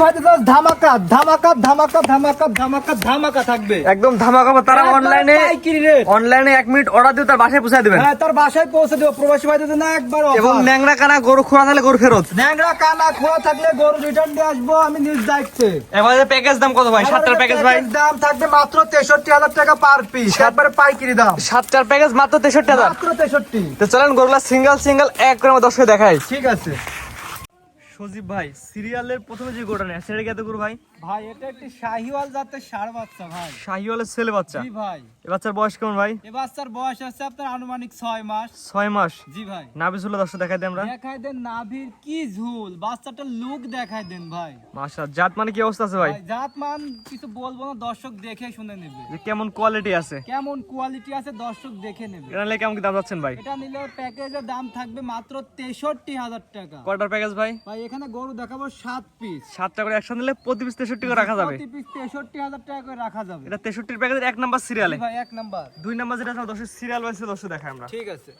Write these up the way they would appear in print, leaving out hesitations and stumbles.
ভাইদের জন্য ধামাকা ধামাকা ধামাকা ধামাকা ধামাকা ধামাকা থাকবে। একদম ধামাকা। তারা অনলাইনে পাইকারি রেট, 1 মিনিট অর্ডার দিয়ে তার বাসায় পৌঁছে দিবেন। হ্যাঁ, তার বাসায় পৌঁছে দেবো। প্রবাসী ভাইদের জন্য একবার এবং ন্যাংরা কানা গরু খোলা থাকলে গরু ফেরত। ন্যাংরা কানা খোলা থাকলে গরু রিটার্ন দিয়ে আসবো আমি নিজ দায়িত্বে। এবারে প্যাকেজ দাম কত ভাই? 7টার প্যাকেজ ভাই দাম থাকবে মাত্র 63,000 টাকা পার পিস, একবারে পাইকারি দাম। 7টার প্যাকেজ মাত্র 63,000। মাত্র 63। তো চলেন গরুলা সিঙ্গেল এক করে আমার দর্শক দেখাই। ঠিক আছে সজীব ভাই, সিরিয়ালের প্রথমে যে গরুটা নেয় সেটা কত গরু ভাই? ভাই, এটা একটি শাহিওয়াল জাতের ষাঁড় বাচ্চা ভাই। শাহিওয়ালের ছেলে বাচ্চা। জি ভাই। এ বাচ্চার বয়স কেমন ভাই? এ বাচ্চার বয়স আছে আপনার আনুমানিক 6 মাস। 6 মাস। জি ভাই। নাভি ঝুলে দর্শক দেখাই দিই আমরা। দেখাই দেন নাভির কি ঝুল, বাচ্চাটার লুক দেখাই দেন ভাই। মাশাআল্লাহ। জাত মানে কি অবস্থা আছে ভাই? ভাই, জাত মান কিছু বলবো না, দর্শক দেখে শুনে নেবে। যে কেমন কোয়ালিটি আছে, কেমন কোয়ালিটি আছে দর্শক দেখে নেবে। এটা নিলে কেমন কি দাম যাচ্ছেন ভাই? এটা নিলে প্যাকেজের দাম থাকবে মাত্র 63,000 টাকা। কয়টার প্যাকেজ ভাই? ভাই, এখানে গরু দেখাবো 7 পিস। 7টা করে একসাথে নিলে প্রতি পিস 63 করে রাখা যাবে। প্রতি পিস 63,000 টাকা করে রাখা যাবে। এটা 63 প্যাকেজের 1 নাম্বার সিরিয়ালে। জি ভাই, 1 নাম্বার। 2 নাম্বার যেটা আছে দর্শক সিরিয়াল ওয়াইজ দর্শক দেখাই আমরা। ঠিক আছে।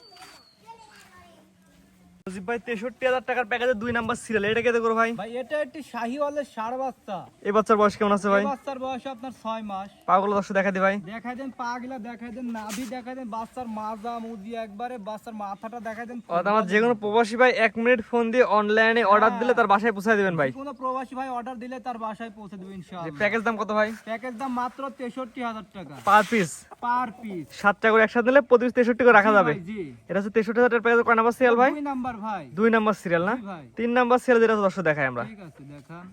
সজীব ভাই, 63,000 টাকার প্যাকেজে 2 নাম্বার সিরিয়াল, এটা কেটে করো ভাই? ভাই, এটা একটি শাহিওয়ালের ষাঁড় বাচ্চা। এই বাচ্চার বয়স কেমন আছে ভাই? এই বাচ্চার বয়স আপনার 6 মাস। পাগুলো দর্শক দেখাই দিই ভাই। দেখাই দেন পাগলা, দেখাই দেন নাভি, দেখাই দেন বাচ্চার মাজা মুজি, একবারে বাচ্চার মাথাটা দেখাই দেন। আমার যে কোনো প্রবাসী ভাই 1 মিনিট ফোন দিয়ে অনলাইনে অর্ডার দিলে তার বাসায় পৌঁছে দিবেন ভাই। কোনো প্রবাসী ভাই অর্ডার দিলে তার বাসায় পৌঁছে দেবে যে ইনশাআল্লাহ। প্যাকেজ দাম কত ভাই? প্যাকেজ দাম মাত্র 63,000 টাকা পার পিস। Per piece. 7টা করে একসাথে নিলে প্রতি পিস 63 করে রাখা যাবে। জি। এটা হচ্ছে 63,000 টাকার প্যাকেজ। কয় নাম্বার সিরিয়াল ভাই? 2 নাম্বার ভাই। 2 নাম্বার সিরিয়াল না? জি ভাই। 3 নাম্বার সিরিয়াল যেটা দর্শক দেখাই আমরা। ঠিক আছে, দেখান।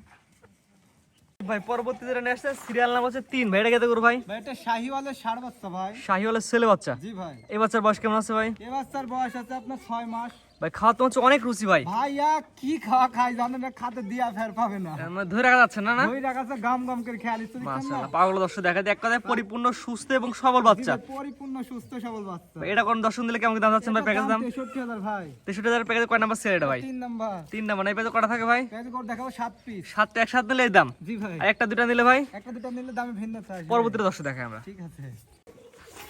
ভাই, পরবর্তী যেটা নিয়ে আসছে সিরিয়াল নাম হচ্ছে 3 ভাই, এটা কেটে করো ভাই? ভাই, এটা শাহিওয়ালের ষাঁড় বাচ্চা ভাই। শাহিওয়ালের ছেলে বাচ্চা। জি ভাই। এই বাচ্চার বয়স কেমন আছে ভাই? এই বাচ্চার বয়স আছে আপনার 6 মাস। ভাই, খাওয়া তো হচ্ছে অনেক রুচি ভাই। ভাইয়া কি খাওয়া খাই জানেন না, খাতে দিয়া ফের পাবে না। মানে ধরে রাখা যাচ্ছে না? না ওই রাখাছে গাম গাম করে খেয়ালি তো। মাশাআল্লাহ। পাগল দর্শক দেখাই দিই, এক কথায় পরিপূর্ণ সুস্থ এবং সবল বাচ্চা। পরিপূর্ণ সুস্থ সবল বাচ্চা। এটা কোন দর্শন দিলে কেমন কি দাম যাচ্ছে ভাই প্যাকেজ দাম? 63,000 ভাই। 63,000 প্যাকেজে কয় নাম্বার সিরিয়াল এটা ভাই? 3 নাম্বার। 3 নাম্বার। এই প্যাকেজে কটা থাকে ভাই? প্যাকেজ করে দেখাবো 7 পিস। 7টা একসাথে নিলে এই দাম। জি ভাই। আর একটা দুটা নিলে ভাই একটা দুটো নিলে দামে ভিন্ন থাকে। পরবর্তীতে দর্শক দেখাই আমরা। ঠিক আছে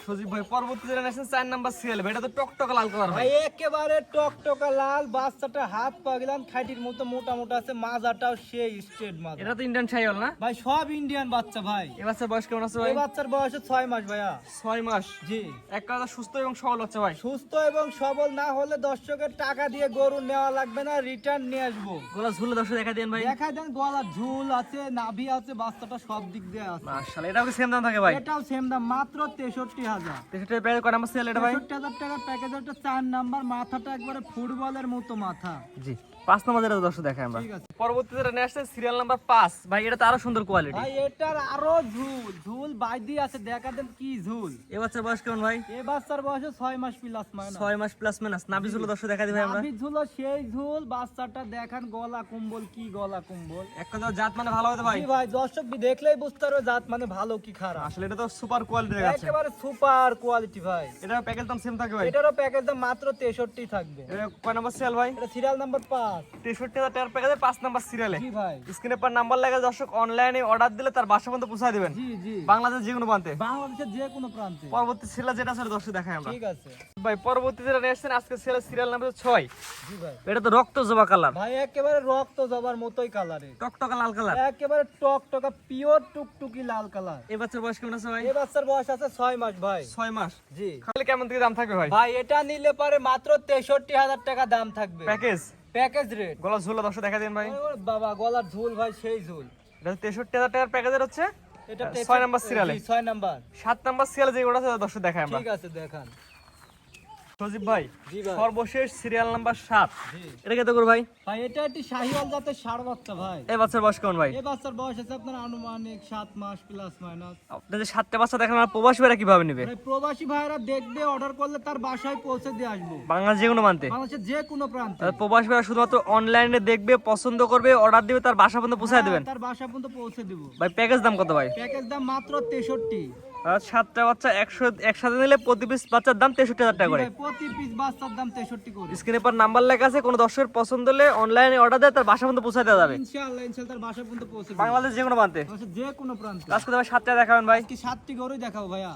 সজীব ভাই, পরবর্তী যেটা নেছেন 4 নাম্বার সিরিয়াল ভাই, এটা তো টকটকা লাল কালার ভাই। ভাই, একেবারে টকটকা লাল। বাচ্চাটা হাত পা গেলাম খাইটির মতো মোটা মোটা আছে, মাজাটাও সেই স্ট্রেট মাজা। এটা তো ইন্ডিয়ান শাহিওয়াল না? ভাই, সব ইন্ডিয়ান বাচ্চা ভাই। এই বাচ্চার বয়স কেমন আছে ভাই? এই বাচ্চার বয়স 6 মাস ভাইয়া। 6 মাস। জি। এক কথা সুস্থ এবং সবল বাচ্চা ভাই। সুস্থ এবং সবল না হলে দর্শকের টাকা দিয়ে গরু নেওয়া লাগবে না, রিটার্ন নিয়ে আসবো। গলা ঝুলে দর্শক দেখা দেন ভাই। দেখাই দেন গলার ঝুল আছে, নাভি আছে, বাচ্চাটা সব দিক দিয়ে আছে। মাশাআল্লাহ। এটাও কি সেম দাম থাকে ভাই? এটাও সেম দাম, মাত্র 63,000। 63 প্যাকেজ কয় নাম্বার সিরিয়াল এটা ভাই? 63,000 টাকার প্যাকেজ, একটা 4 নাম্বার। মাথাটা একবারে ফুটবলের মতো মাথা। জি। 5 নাম্বার যেটা দর্শক দেখাই আমরা। ঠিক আছে। পরবর্তী যেটা নিয়ে আসছে সিরিয়াল নাম্বার 5 ভাই, এটা তো আরো সুন্দর কোয়ালিটি। ভাই, এটার আরো ঝুল ঝুল বাইদি আছে, দেখা দেন কি ঝুল। এই বাচ্চার বয়স কেমন ভাই? এই বাচ্চার বয়স 6 মাস প্লাস মাইনাস। 6 মাস প্লাস মাইনাস। নাভি ঝুলে দর্শক দেখা দিই ভাই আমরা। নাভি ঝুল সেই ঝুল। বাচ্চাটা দেখান গলা কুম্বল, কি গলা কুম্বল। এক কথা জাত মানে ভালো হবে ভাই। জি ভাই, দর্শক দেখলেই বুঝতে পারবে জাত মানে ভালো কি খারাপ। আসলে এটা তো সুপার কোয়ালিটির আছে। একেবারে সুপার কোয়ালিটি ভাই। এটা প্যাকেজ দাম সেম থাকে ভাই? এটারও প্যাকেজ দাম মাত্র 63 থাকবে। এটা কয় নাম্বার সিরিয়াল ভাই? এটা সিরিয়াল নাম্বার 5। 63,000 টাকার প্যাকেজে 5 নাম্বার সিরিয়ালে। জি ভাই। স্ক্রিনে পর নাম্বার লাগা দর্শক অনলাইনে অর্ডার দিলে তার বাসা পর্যন্ত পৌঁছে দিবেন। জি জি। বাংলাদেশ যে কোনো প্রান্তে। বাংলাদেশের যে কোনো প্রান্তে। পরবর্তী সিরিয়াল যেটা আছে দর্শক দেখাই আমরা। ঠিক আছে ভাই, পরবর্তী যেটা নিয়ে আসছেন আজকে সিরিয়াল নাম্বার 6। জি ভাই। এটা তো রক্ত জবা কালার, ভাই, একেবারে রক্ত জবার মতোই কালারে। টকটকা লাল কালার। একেবারে টকটকা পিওর টুকটুকি লাল কালার। এই বাচ্চার বয়স কেমন আছে ভাই? এই বাচ্চার বয়স আছে 6 মাস ভাই। 6 মাস। জি। খালি কেমন থেকে দাম থাকবে ভাই? ভাই, এটা নিলে পারে মাত্র 63,000 টাকা দাম থাকবে। Package package rate. গলা ঝুলে দর্শক দেখা দিন ভাই। ওরে বাবা, গলার ঝুল ভাই সেই ঝুল। এটা 63,000 টাকার প্যাকেজের হচ্ছে এটা 6 নাম্বার সিরিয়ালে। 6 নাম্বার। 7 নাম্বার সিরিয়ালে যেগুলো আছে দর্শক দেখাই আমরা। ঠিক আছে, দেখান। সজীব ভাই, জি ভাই। সর্বশেষ সিরিয়াল নাম্বার 7, জি। এটা কত করে ভাই? ভাই, এটা একটি শাহিওয়াল জাতের ষাঁড় বাচ্চা ভাই। এই বাচ্চার বয়স কেমন ভাই? এই বাচ্চার বয়স আছে আপনার আনুমানিক 7 মাস প্লাস মাইনাস। আপনি যে 7টা বাচ্চা দেখেন আর প্রবাসী ভাইরা কিভাবে নেবে? মানে প্রবাসী ভাইরা দেখবে, অর্ডার করলে তার বাসায় পৌঁছে দিয়ে আসবো। বাংলাদেশ যে কোনো মানতে। বাংলাদেশের যে কোনো প্রান্তে। প্রবাসী ভাইরা শুধুমাত্র অনলাইনে দেখবে, পছন্দ করবে, অর্ডার দিবে, তার বাসা পর্যন্ত পৌঁছে দেবেন। তার বাসা পর্যন্ত পৌঁছে দিব। ভাই, প্যাকেজ দাম কত ভাই? প্যাকেজ দাম মাত্র 63। আর 7টা বাচ্চা একসাথে নিলে প্রতি পিস বাচ্চার দাম 63,000 টাকা করে। প্রতি পিস বাচ্চার দাম 63 করে। স্ক্রিনে পর নাম্বার লেখা আছে, কোনো দর্শকের পছন্দ হলে অনলাইনে অর্ডার দেয়, তার বাসা পর্যন্ত পৌঁছে দেওয়া যাবে। ইনশাআল্লাহ ইনশাআল্লাহ তার বাসা পর্যন্ত পৌঁছে দিব। বাংলাদেশ যে কোনো প্রান্তে। যে কোনো প্রান্তে। আজকে ভাই 7টা দেখাবেন ভাই। কি 7টি গরুই দেখাবো ভাইয়া।